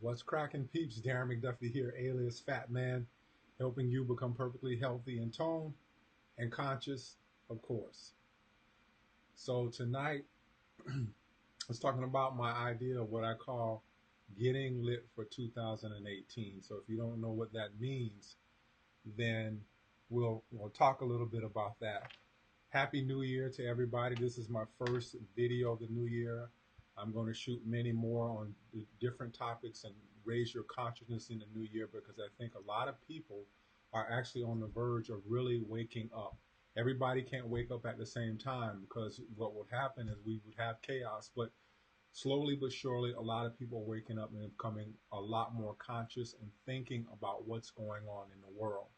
What's cracking, peeps? Darren McDuffie here, alias Fat Man, helping you become perfectly healthy in tone and conscious, of course. So tonight, I was talking about my idea of what I call getting lit for 2018. So if you don't know what that means, then we'll talk a little bit about that. Happy New Year to everybody. This is my first video of the new year. I'm going to shoot many more on different topics and raise your consciousness in the new year, because I think a lot of people are actually on the verge of really waking up. Everybody can't wake up at the same time, because what would happen is we would have chaos, but slowly but surely a lot of people are waking up and becoming a lot more conscious and thinking about what's going on in the world.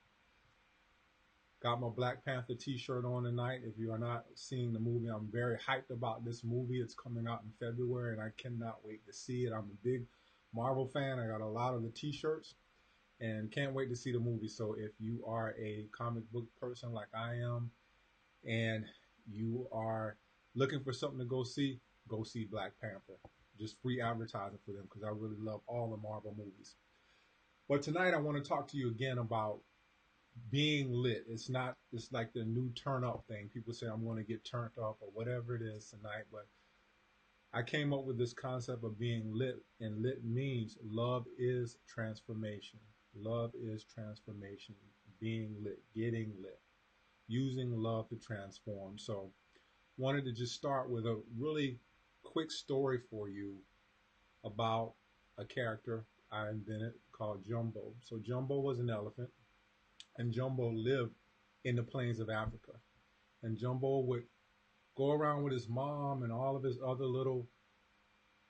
Got my Black Panther t-shirt on tonight. If you are not seeing the movie, I'm very hyped about this movie. It's coming out in February, and I cannot wait to see it. I'm a big Marvel fan. I got a lot of the t-shirts and can't wait to see the movie. So if you are a comic book person like I am, and you are looking for something to go see Black Panther. Just free advertising for them, because I really love all the Marvel movies. But tonight I want to talk to you again about being lit. It's like the new turn up thing. People say I'm going to get turned up or whatever it is tonight, but I came up with this concept of being lit, and lit means love is transformation. Love is transformation. Being lit, getting lit, using love to transform. So wanted to just start with a really quick story for you about a character I invented called Jumbo. So Jumbo was an elephant, and Jumbo lived in the plains of Africa. And Jumbo would go around with his mom and all of his other little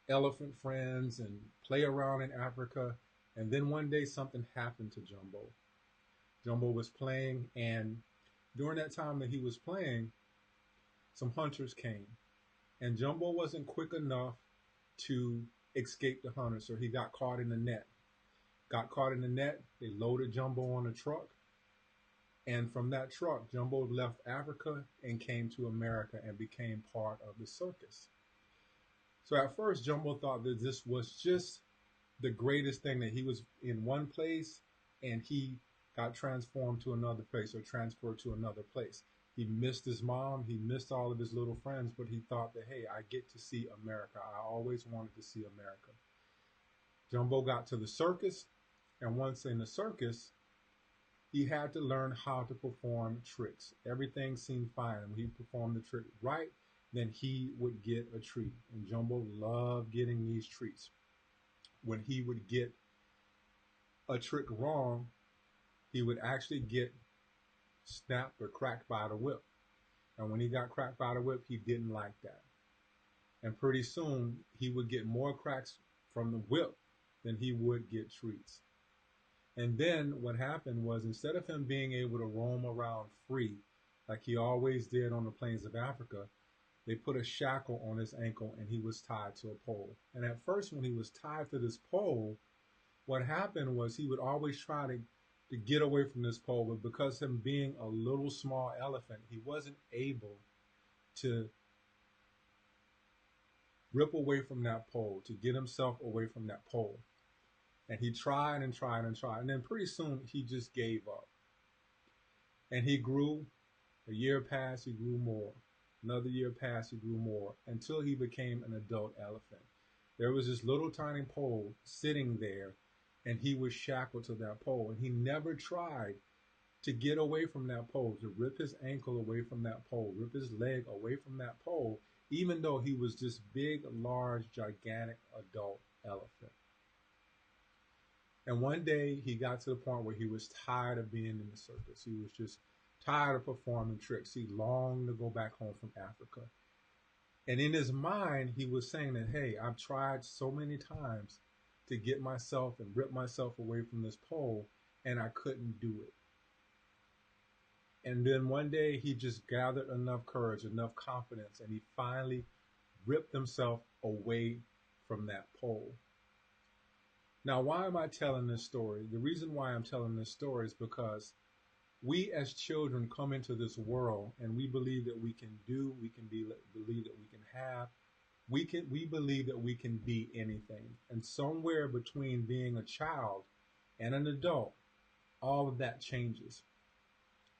elephant friends and play around in Africa. And then one day something happened to Jumbo. Jumbo was playing, and during that time that he was playing, some hunters came. And Jumbo wasn't quick enough to escape the hunters, so he got caught in the net. Got caught in the net, they loaded Jumbo on a truck. And from that truck, Jumbo left Africa and came to America and became part of the circus. So at first, Jumbo thought that this was just the greatest thing, that he was in one place and he got transformed to another place, or transferred to another place. He missed his mom, he missed all of his little friends, but he thought that, hey, I get to see America. I always wanted to see America. Jumbo got to the circus, and once in the circus, he had to learn how to perform tricks. Everything seemed fine. When he performed the trick right, then he would get a treat. And Jumbo loved getting these treats. When he would get a trick wrong, he would actually get snapped or cracked by the whip. And when he got cracked by the whip, he didn't like that. And pretty soon, he would get more cracks from the whip than he would get treats. And then what happened was, instead of him being able to roam around free, like he always did on the plains of Africa, they put a shackle on his ankle and he was tied to a pole. And at first, when he was tied to this pole, what happened was he would always try to get away from this pole, but because him being a little small elephant, he wasn't able to rip away from that pole, to get himself away from that pole. And he tried and tried and tried. And then pretty soon he just gave up. And he grew. A year passed, he grew more. Another year passed, he grew more, until he became an adult elephant. There was this little tiny pole sitting there, and he was shackled to that pole. And he never tried to get away from that pole, to rip his ankle away from that pole, rip his leg away from that pole, even though he was this big, large, gigantic adult elephant. And one day he got to the point where he was tired of being in the circus. He was just tired of performing tricks. He longed to go back home from Africa. And in his mind, he was saying that, hey, I've tried so many times to get myself and rip myself away from this pole, and I couldn't do it. And then one day he just gathered enough courage, enough confidence, and he finally ripped himself away from that pole. Now, why am I telling this story? The reason why I'm telling this story is because we as children come into this world and we believe that we can do, believe that we can have, We believe that we can be anything. And somewhere between being a child and an adult, all of that changes.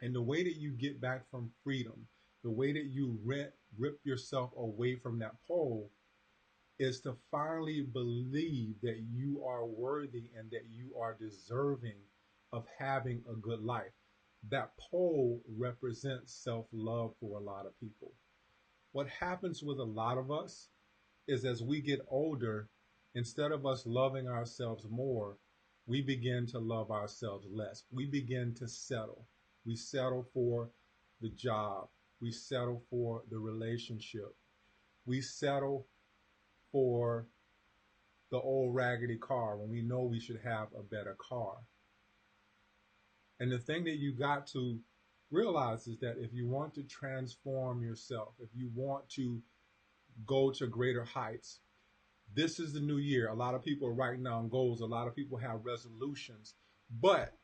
And the way that you get back from freedom, the way that you rip yourself away from that pole is to finally believe that you are worthy and that you are deserving of having a good life. That pole represents self love for a lot of people. What happens with a lot of us is as we get older, instead of us loving ourselves more, we begin to love ourselves less. We begin to settle. We settle for the job. We settle for the relationship. We settle for the old raggedy car when we know we should have a better car. And the thing that you got to realize is that if you want to transform yourself, if you want to go to greater heights, this is the new year. A lot of people are writing down goals. A lot of people have resolutions. But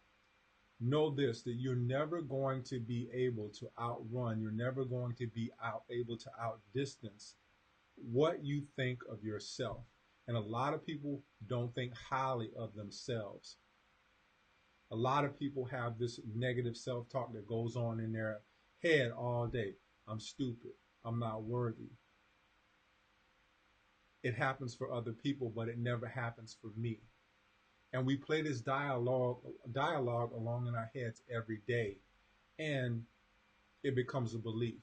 know this, that you're never going to be able to outrun, you're never going to be able to outdistance what you think of yourself. And a lot of people don't think highly of themselves. A lot of people have this negative self-talk that goes on in their head all day. I'm stupid. I'm not worthy. It happens for other people, but it never happens for me. And we play this dialogue along in our heads every day, and it becomes a belief.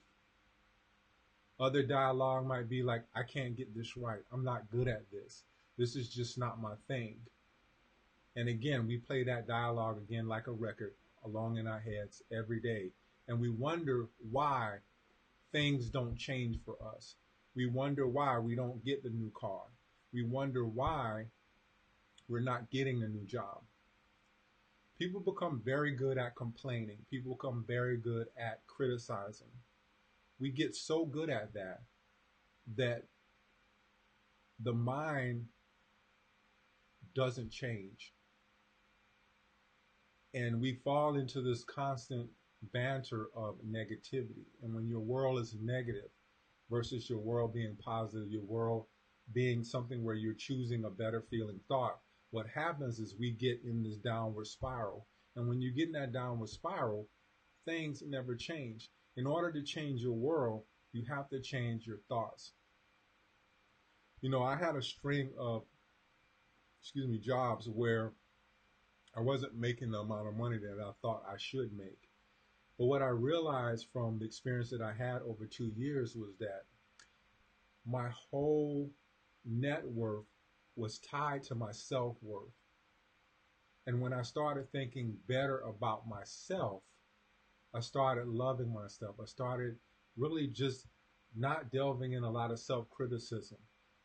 Other dialogue might be like, I can't get this right. I'm not good at this. This is just not my thing. And again, we play that dialogue again like a record along in our heads every day. And we wonder why things don't change for us. We wonder why we don't get the new car. We wonder why we're not getting a new job. People become very good at complaining. People become very good at criticizing. We get so good at that the mind doesn't change. And we fall into this constant banter of negativity. And when your world is negative versus your world being positive, your world being something where you're choosing a better feeling thought, what happens is we get in this downward spiral. And when you get in that downward spiral, things never change. In order to change your world, you have to change your thoughts. You know, I had a string of, jobs where I wasn't making the amount of money that I thought I should make. But what I realized from the experience that I had over 2 years was that my whole net worth was tied to my self-worth. And when I started thinking better about myself, I started loving myself. I started really just not delving in a lot of self-criticism,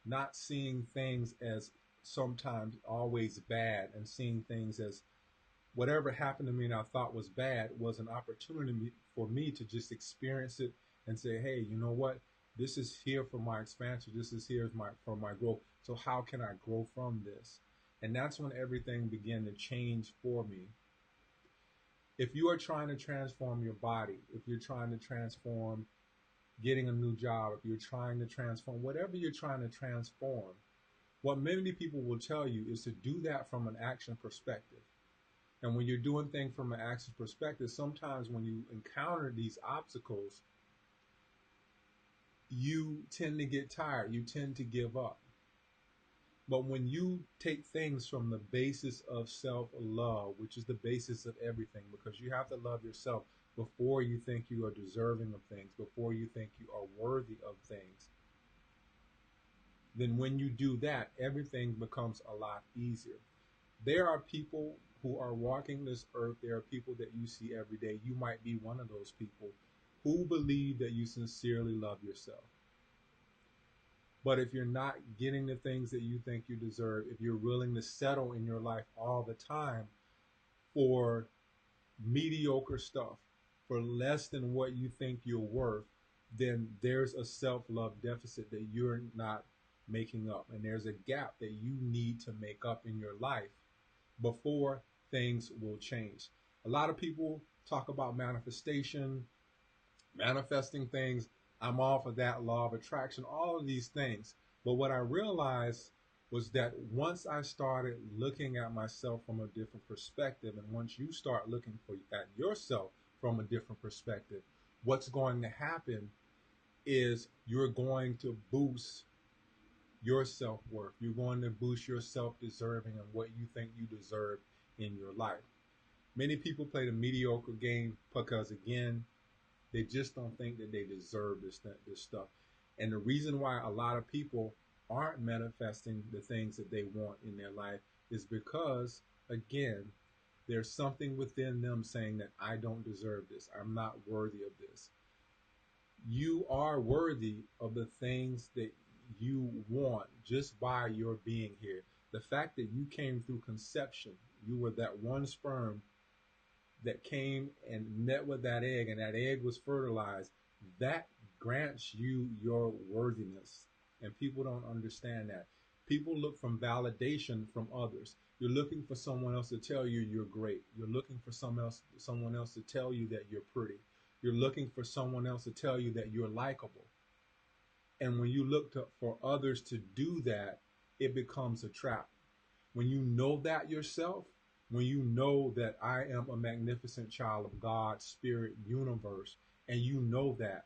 not seeing things as sometimes always bad, and seeing things as whatever happened to me and I thought was bad was an opportunity for me to just experience it and say, hey, you know what? This is here for my expansion. This is here for my growth. So how can I grow from this? And that's when everything began to change for me. If you are trying to transform your body, if you're trying to transform getting a new job, if you're trying to transform whatever you're trying to transform, what many people will tell you is to do that from an action perspective. And when you're doing things from an action perspective, sometimes when you encounter these obstacles, you tend to get tired. You tend to give up. But when you take things from the basis of self-love, which is the basis of everything, because you have to love yourself before you think you are deserving of things, before you think you are worthy of things, then when you do that, everything becomes a lot easier. There are people who are walking this earth. There are people that you see every day. You might be one of those people who believe that you sincerely love yourself. But if you're not getting the things that you think you deserve, if you're willing to settle in your life all the time for mediocre stuff, for less than what you think you're worth, then there's a self-love deficit that you're not making up. And there's a gap that you need to make up in your life before things will change. A lot of people talk about manifesting things. I'm all for that, law of attraction, all of these things. But what I realized was that once I started looking at myself from a different perspective, and once you start looking at yourself from a different perspective, what's going to happen is you're going to boost your self-worth. You're going to boost your self-deserving and what you think you deserve in your life. Many people play the mediocre game because, again, they just don't think that they deserve this stuff. And the reason why a lot of people aren't manifesting the things that they want in their life is because, again, there's something within them saying that I don't deserve this. I'm not worthy of this. You are worthy of the things that you want just by your being here. The fact that you came through conception, you were that one sperm that came and met with that egg, and that egg was fertilized, that grants you your worthiness. And people don't understand that. People look from validation from others. You're looking for someone else to tell you you're great. You're looking for someone else to tell you that you're pretty. You're looking for someone else to tell you that you're likable. And when you look for others to do that, it becomes a trap. When you know that yourself, when you know that I am a magnificent child of God, spirit, universe, and you know that,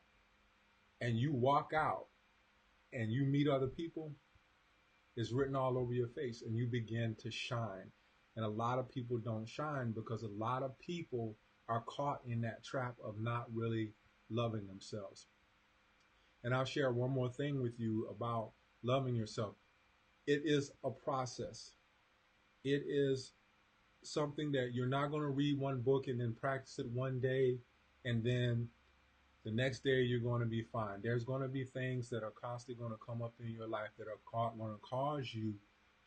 and you walk out and you meet other people, it's written all over your face and you begin to shine. And a lot of people don't shine because a lot of people are caught in that trap of not really loving themselves. And I'll share one more thing with you about loving yourself. It is a process. It is something that you're not going to read one book and then practice it one day and then the next day you're going to be fine. There's going to be things that are constantly going to come up in your life that are going to cause you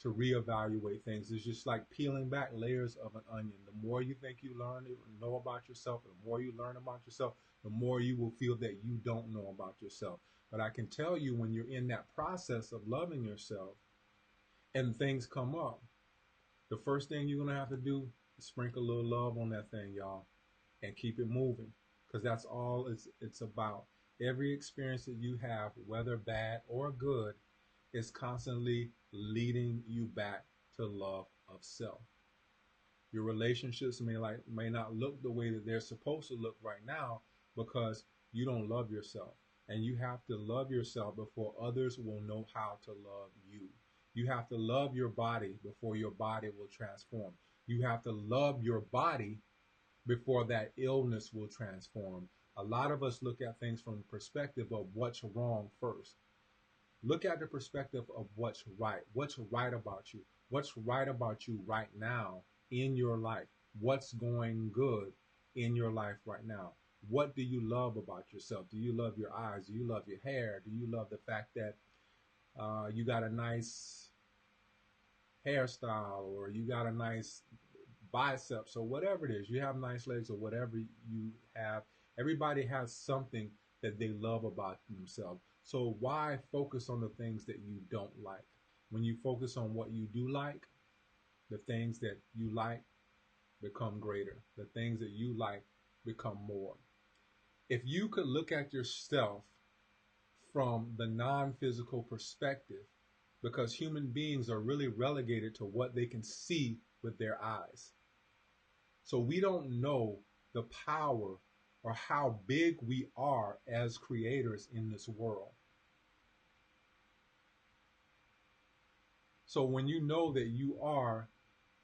to reevaluate things. It's just like peeling back layers of an onion. The more you think you learn and know about yourself, the more you learn about yourself, the more you will feel that you don't know about yourself. But I can tell you, when you're in that process of loving yourself and things come up, the first thing you're going to have to do is sprinkle a little love on that thing, y'all, and keep it moving, because that's all it's about. Every experience that you have, whether bad or good, is constantly leading you back to love of self. Your relationships may not look the way that they're supposed to look right now because you don't love yourself. And you have to love yourself before others will know how to love you. You have to love your body before your body will transform. You have to love your body before that illness will transform. A lot of us look at things from the perspective of what's wrong first. Look at the perspective of what's right. What's right about you? What's right about you right now in your life? What's going good in your life right now? What do you love about yourself? Do you love your eyes? Do you love your hair? Do you love the fact that you got a nice hairstyle, or you got a nice biceps, or whatever it is? You have nice legs, or whatever you have. Everybody has something that they love about themselves. So why focus on the things that you don't like? When you focus on what you do like, the things that you like become greater. The things that you like become more. If you could look at yourself from the non-physical perspective, because human beings are really relegated to what they can see with their eyes. So we don't know the power or how big we are as creators in this world. So when you know that you are,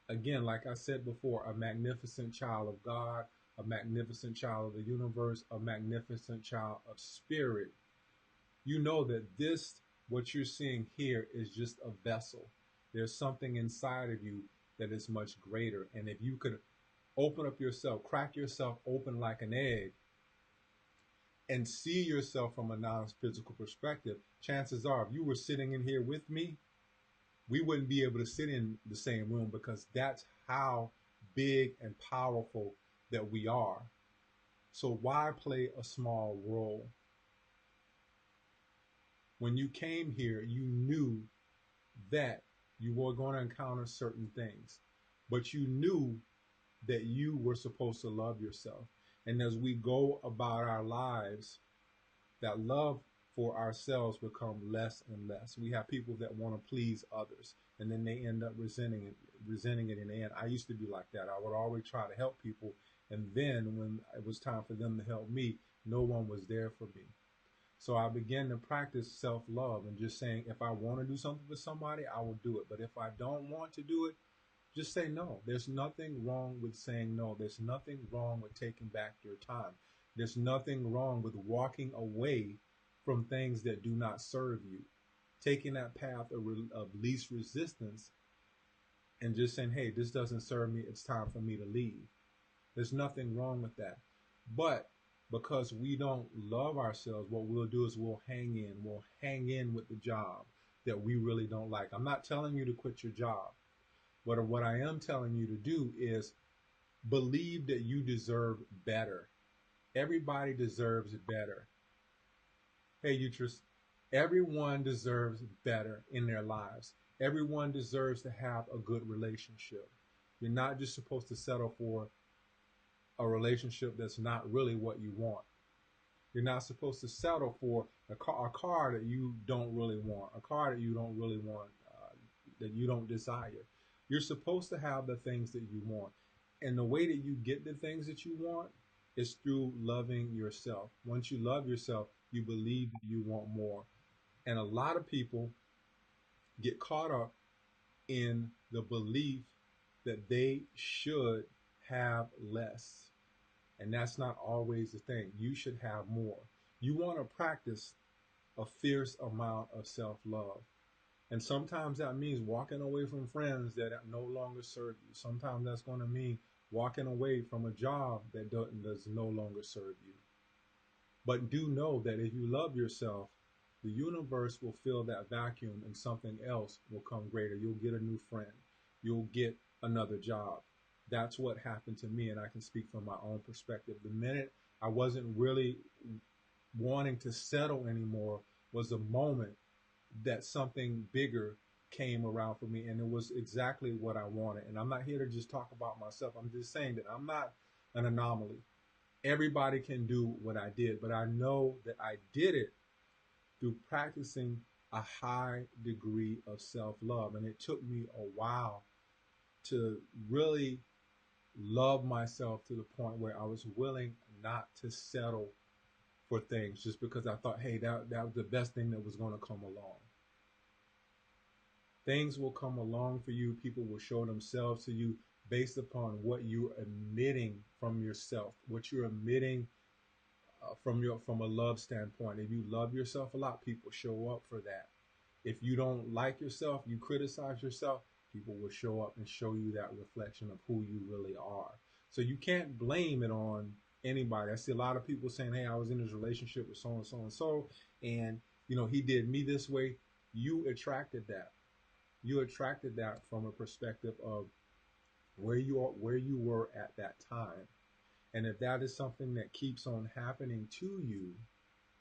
again, like I said before, a magnificent child of God, a magnificent child of the universe, a magnificent child of spirit, you know that what you're seeing here is just a vessel. There's something inside of you that is much greater. And if you could open up yourself, crack yourself open like an egg, and see yourself from a non-physical perspective, chances are, if you were sitting in here with me, we wouldn't be able to sit in the same room, because that's how big and powerful that we are. So why play a small role? When you came here, you knew that you were going to encounter certain things, but you knew that you were supposed to love yourself. And as we go about our lives, that love for ourselves become less and less. We have people that want to please others, and then they end up resenting it in the end. I used to be like that. I would always try to help people, and then when it was time for them to help me, no one was there for me. So I began to practice self-love and just saying, if I want to do something for somebody, I will do it. But if I don't want to do it, just say no. There's nothing wrong with saying no. There's nothing wrong with taking back your time. There's nothing wrong with walking away from things that do not serve you. Taking that path of least resistance and just saying, hey, this doesn't serve me. It's time for me to leave. There's nothing wrong with that. But because we don't love ourselves, what we'll do is we'll hang in. We'll hang in with the job that we really don't like. I'm not telling you to quit your job. But what I am telling you to do is believe that you deserve better. Everybody deserves better. Hey, Uterus, everyone deserves better in their lives. Everyone deserves to have a good relationship. You're not just supposed to settle for a relationship that's not really what you want. You're not supposed to settle for a car that you don't really want, a car that you don't really want, that you don't desire. You're supposed to have the things that you want. And the way that you get the things that you want is through loving yourself. Once you love yourself, you believe that you want more. And a lot of people get caught up in the belief that they should have less. And that's not always the thing. You should have more. You want to practice a fierce amount of self-love. And sometimes that means walking away from friends that no longer serve you. Sometimes that's going to mean walking away from a job that does no longer serve you. But do know that if you love yourself, the universe will fill that vacuum and something else will come greater. You'll get a new friend. You'll get another job. That's what happened to me, and I can speak from my own perspective. The minute I wasn't really wanting to settle anymore was the moment that something bigger came around for me, and it was exactly what I wanted. And I'm not here to just talk about myself. I'm just saying that I'm not an anomaly. Everybody can do what I did, but I know that I did it through practicing a high degree of self-love. And it took me a while to really love myself to the point where I was willing not to settle for things just because I thought, hey, that was the best thing that was going to come along. Things will come along for you. People will show themselves to you based upon what you're emitting from yourself, what you're emitting from a love standpoint. If you love yourself a lot, people show up for that. If you don't like yourself, you criticize yourself, people will show up and show you that reflection of who you really are. So you can't blame it on anybody. I see a lot of people saying, hey, I was in this relationship with so and so and so, and he did me this way. You attracted that. You attracted that from a perspective of where you were at that time. And if that is something that keeps on happening to you,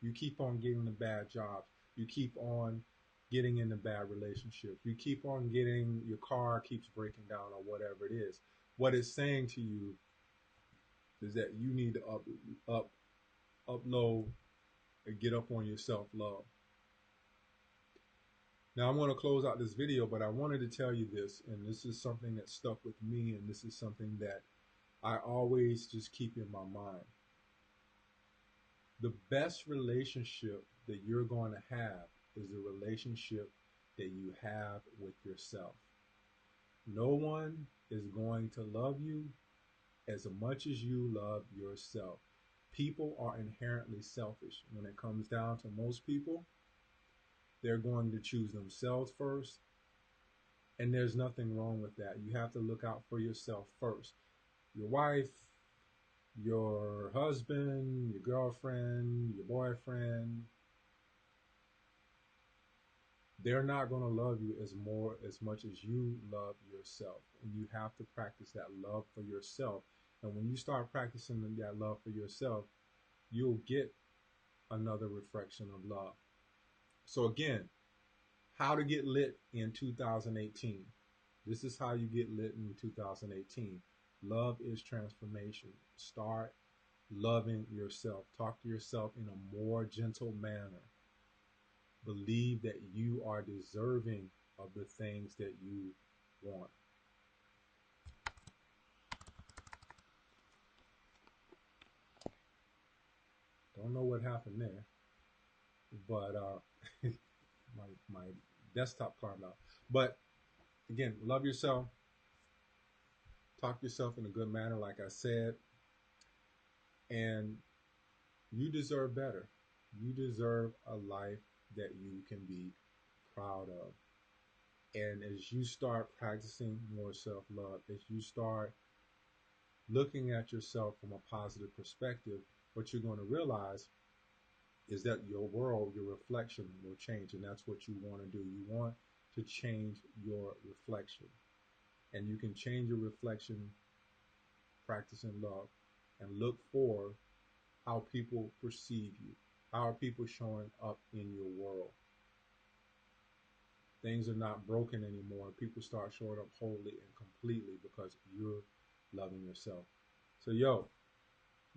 you keep on getting the bad jobs. You keep on getting into bad relationships. You keep on getting, your car keeps breaking down or whatever it is. What it's saying to you is that you need to upload and get up on your self-love. Now I'm going to close out this video, but I wanted to tell you this, and this is something that stuck with me, and this is something that I always just keep in my mind. The best relationship that you're going to have is the relationship that you have with yourself. No one is going to love you as much as you love yourself. People are inherently selfish. When it comes down to most people, they're going to choose themselves first, and there's nothing wrong with that. You have to look out for yourself first. Your wife, your husband, your girlfriend, your boyfriend, they're not going to love you as much as you love yourself. And you have to practice that love for yourself. And when you start practicing that love for yourself, you'll get another reflection of love. So again, how to get lit in 2018. This is how you get lit in 2018. Love is transformation. Start loving yourself. Talk to yourself in a more gentle manner. Believe that you are deserving of the things that you want. Don't know what happened there, but my desktop climbed out. But again, love yourself. Talk to yourself in a good manner, like I said, and you deserve better. You deserve a life that you can be proud of. And as you start practicing more self love, as you start looking at yourself from a positive perspective, what you're going to realize is that your world, your reflection will change. And that's what you want to do. You want to change your reflection. And you can change your reflection practicing love and look for how people perceive you. How are people showing up in your world? Things are not broken anymore. People start showing up wholly and completely because you're loving yourself. So, yo,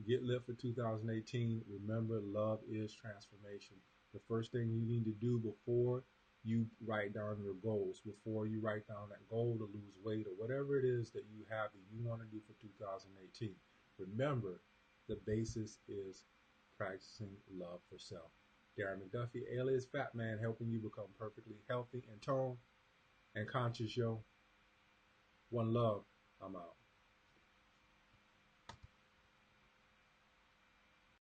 get lit for 2018. Remember, love is transformation. The first thing you need to do before you write down your goals, before you write down that goal to lose weight or whatever it is that you have that you want to do for 2018, remember the basis is practicing love for self. Darren McDuffie, alias Fat Man, helping you become perfectly healthy in tone and conscious, yo. One love. I'm out.